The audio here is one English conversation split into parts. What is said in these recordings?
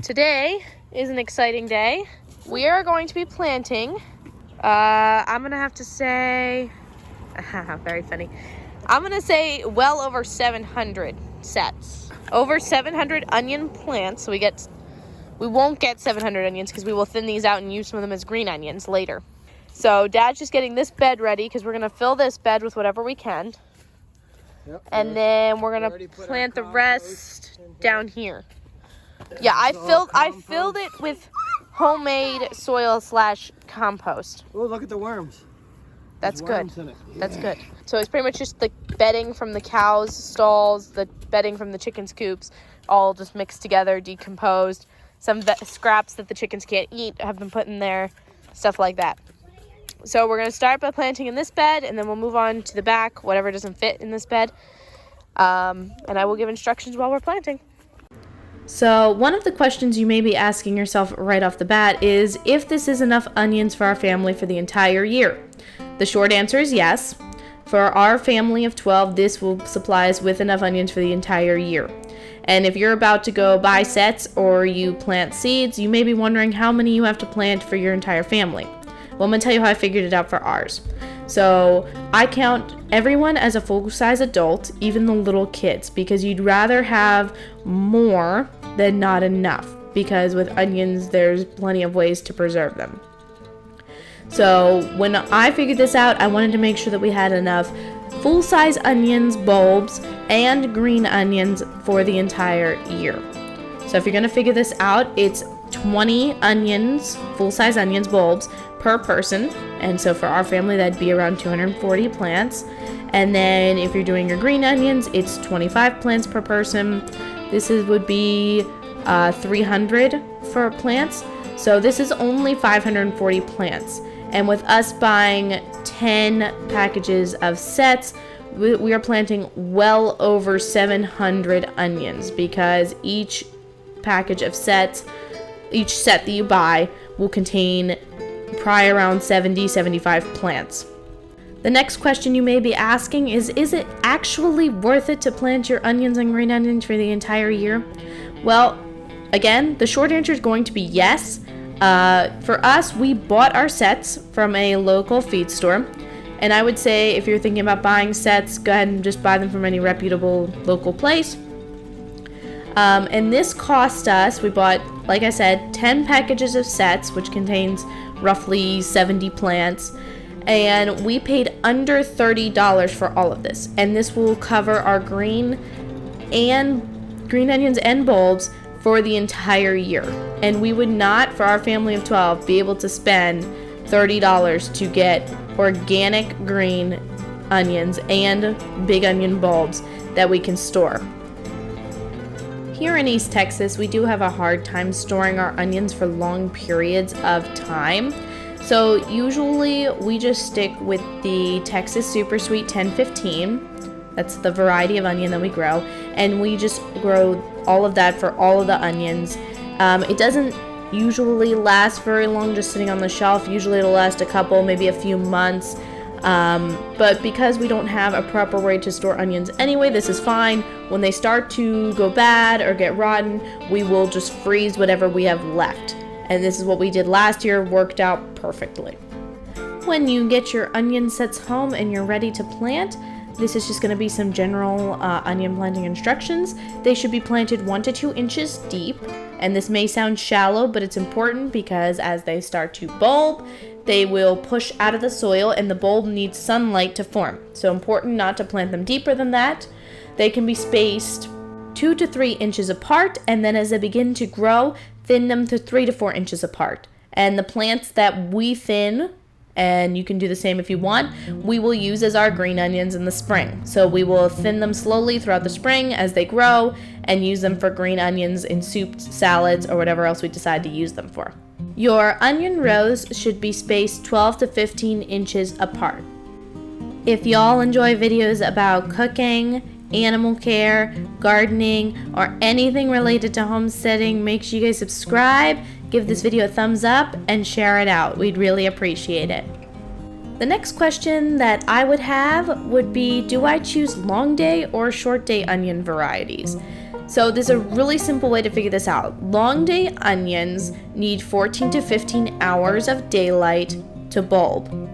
Today is an exciting day. We are going to be planting, I'm gonna have to say, very funny. I'm gonna say well over 700 sets. Over 700 onion plants. So we won't get 700 onions because we will thin these out and use some of them as green onions later. So Dad's just getting this bed ready because we're gonna fill this bed with whatever we can. Yep, and then we're gonna plant the rest down here. Yeah, I filled it with homemade soil / compost. Oh, look at the worms. That's There's good. worms in it. That's good. So it's pretty much just the bedding from the cows' stalls, the bedding from the chickens' coops, all just mixed together, decomposed. Some scraps that the chickens can't eat have been put in there, stuff like that. So we're going to start by planting in this bed, and then we'll move on to the back, whatever doesn't fit in this bed. And I will give instructions while we're planting. So one of the questions you may be asking yourself right off the bat is if this is enough onions for our family for the entire year. The short answer is yes. For our family of 12, this will supply us with enough onions for the entire year. And if you're about to go buy sets or you plant seeds, you may be wondering how many you have to plant for your entire family. Well, I'm going to tell you how I figured it out for ours. So I count everyone as a full-size adult, even the little kids, because you'd rather have more than not enough, because with onions, there's plenty of ways to preserve them. So when I figured this out, I wanted to make sure that we had enough full-size onions, bulbs, and green onions for the entire year. So if you're going to figure this out, it's 20 onions, full-size onions, bulbs, per person. And so for our family, that'd be around 240 plants. And then if you're doing your green onions, it's 25 plants per person. Would be 300 for plants. So this is only 540 plants. And with us buying 10 packages of sets, we are planting well over 700 onions, because each package of sets, each set that you buy will contain probably around 75 plants. The next question you may be asking is it actually worth it to plant your onions and green onions for the entire year? Well, again, the short answer is going to be yes. For us, we bought our sets from a local feed store. And I would say if you're thinking about buying sets, go ahead and just buy them from any reputable local place. And this cost us, we bought, like I said, 10 packages of sets, which contains roughly 70 plants. And we paid under $30 for all of this. And this will cover our green onions and bulbs for the entire year. And we would not, for our family of 12, be able to spend $30 to get organic green onions and big onion bulbs that we can store. Here in East Texas, we do have a hard time storing our onions for long periods of time. So usually we just stick with the Texas Super Sweet 1015. That's the variety of onion that we grow. And we just grow all of that for all of the onions. It doesn't usually last very long just sitting on the shelf. Usually it'll last a couple, maybe a few months. But because we don't have a proper way to store onions anyway, this is fine. When they start to go bad or get rotten, we will just freeze whatever we have left. And this is what we did last year, worked out perfectly. When you get your onion sets home and you're ready to plant, this is just going to be some general onion planting instructions. They should be planted 1 to 2 inches deep. And this may sound shallow, but it's important because as they start to bulb, they will push out of the soil and the bulb needs sunlight to form. So important not to plant them deeper than that. They can be spaced 2 to 3 inches apart, and then as they begin to grow, thin them to 3 to 4 inches apart. And the plants that we thin, and you can do the same if you want, we will use as our green onions in the spring. So we will thin them slowly throughout the spring as they grow and use them for green onions in soups, salads, or whatever else we decide to use them for. Your onion rows should be spaced 12 to 15 inches apart. If y'all enjoy videos about cooking, animal care, gardening, or anything related to homesteading, make sure you guys subscribe, give this video a thumbs up, and share it out. We'd really appreciate it. The next question that I would have would be, do I choose long day or short day onion varieties? So there's a really simple way to figure this out. Long day onions need 14 to 15 hours of daylight to bulb.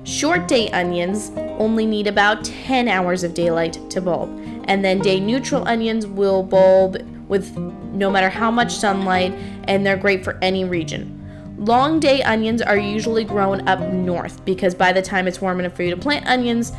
Short day onions only need about 10 hours of daylight to bulb. And then day neutral onions will bulb with no matter how much sunlight, and they're great for any region. Long day onions are usually grown up north because by the time it's warm enough for you to plant onions,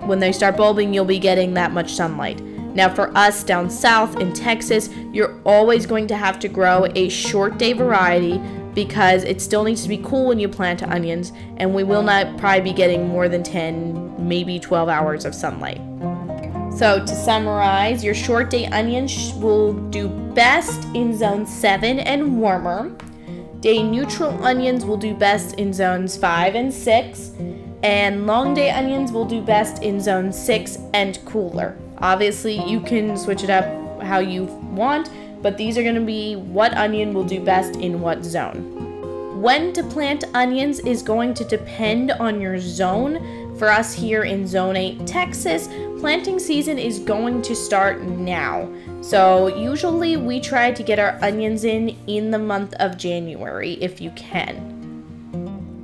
when they start bulbing, you'll be getting that much sunlight. Now for us down south in Texas, you're always going to have to grow a short day variety because it still needs to be cool when you plant onions, and we will not probably be getting more than 10, maybe 12 hours of sunlight. So to summarize, your short day onions will do best in zone 7 and warmer. Day neutral onions will do best in zones 5 and 6. And long day onions will do best in zone 6 and cooler. Obviously, you can switch it up how you want, but these are going to be what onion will do best in what zone. When to plant onions is going to depend on your zone. For us here in Zone 8, Texas, planting season is going to start now. So usually we try to get our onions in the month of January if you can.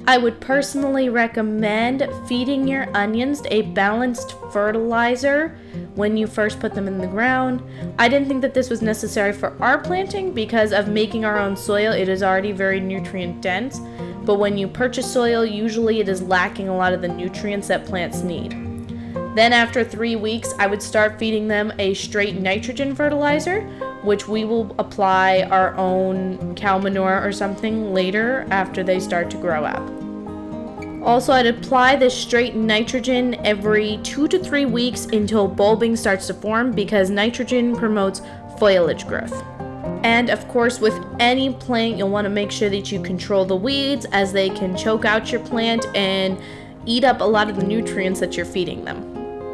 I would personally recommend feeding your onions a balanced fertilizer when you first put them in the ground. I didn't think that this was necessary for our planting because of making our own soil. It is already very nutrient dense, but when you purchase soil, usually it is lacking a lot of the nutrients that plants need. Then after 3 weeks, I would start feeding them a straight nitrogen fertilizer, which we will apply our own cow manure or something later after they start to grow up. Also, I'd apply this straight nitrogen every 2 to 3 weeks until bulbing starts to form because nitrogen promotes foliage growth. And of course, with any plant, you'll want to make sure that you control the weeds as they can choke out your plant and eat up a lot of the nutrients that you're feeding them.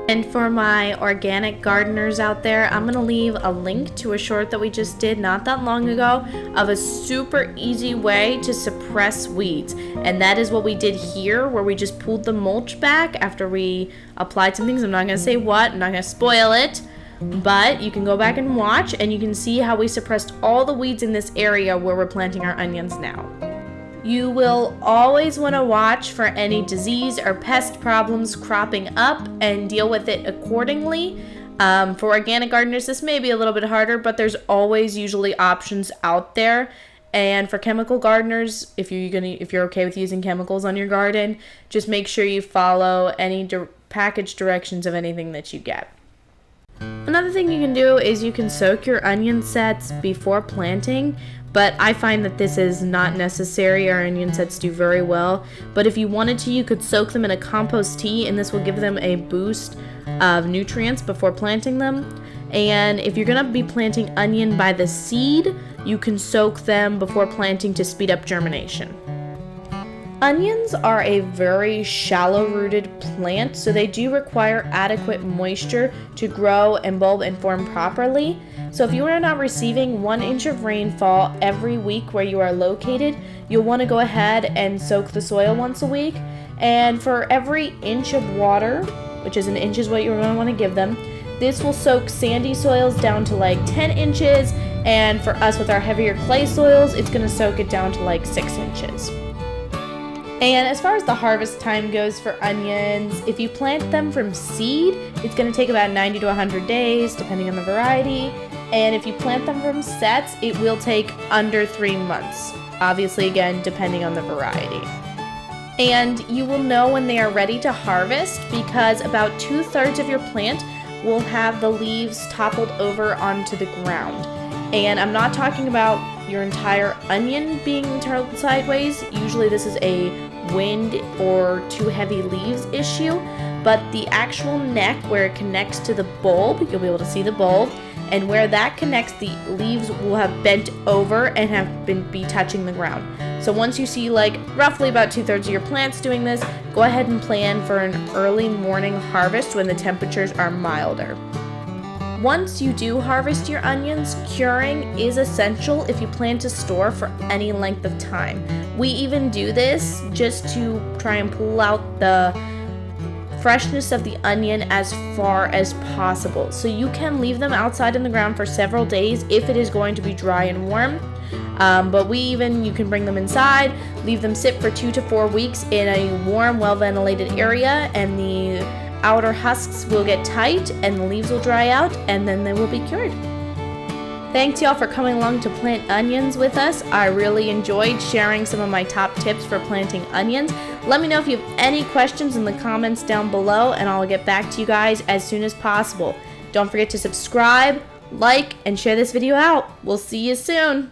And for my organic gardeners out there, I'm going to leave a link to a short that we just did not that long ago of a super easy way to suppress weeds. And that is what we did here, where we just pulled the mulch back after we applied some things. I'm not going to say what, I'm not going to spoil it, but you can go back and watch and you can see how we suppressed all the weeds in this area where we're planting our onions now. You will always want to watch for any disease or pest problems cropping up and deal with it accordingly. For organic gardeners, this may be a little bit harder, but there's always usually options out there. And for chemical gardeners, if you're okay with using chemicals on your garden, just make sure you follow any package directions of anything that you get. Another thing you can do is you can soak your onion sets before planting, but I find that this is not necessary. Our onion sets do very well, but if you wanted to, you could soak them in a compost tea, and this will give them a boost of nutrients before planting them. And if you're going to be planting onion by the seed, you can soak them before planting to speed up germination. Onions are a very shallow-rooted plant, so they do require adequate moisture to grow and bulb and form properly. So if you are not receiving 1 inch of rainfall every week where you are located, you'll want to go ahead and soak the soil once a week. And for every inch of water, which is an inch is what you're going to want to give them, this will soak sandy soils down to like 10 inches. And for us with our heavier clay soils, it's going to soak it down to like 6 inches. And as far as the harvest time goes for onions, if you plant them from seed, it's going to take about 90 to 100 days, depending on the variety. And if you plant them from sets, it will take under 3 months. Obviously, again, depending on the variety. And you will know when they are ready to harvest because about 2/3 of your plant will have the leaves toppled over onto the ground. And I'm not talking about your entire onion being turned sideways. Usually this is a wind or too heavy leaves issue, but the actual neck where it connects to the bulb, you'll be able to see the bulb, and where that connects, the leaves will have bent over and have be touching the ground. So once you see like roughly about 2/3 of your plants doing this, go ahead and plan for an early morning harvest when the temperatures are milder. Once you do harvest your onions, curing is essential if you plan to store for any length of time. We even do this just to try and pull out the freshness of the onion as far as possible. So you can leave them outside in the ground for several days if it is going to be dry and warm. But you can bring them inside, leave them sit for 2 to 4 weeks in a warm, well-ventilated area, and the outer husks will get tight and the leaves will dry out, and then they will be cured. Thanks y'all for coming along to plant onions with us. I really enjoyed sharing some of my top tips for planting onions. Let me know if you have any questions in the comments down below, and I'll get back to you guys as soon as possible. Don't forget to subscribe, like, and share this video out. We'll see you soon.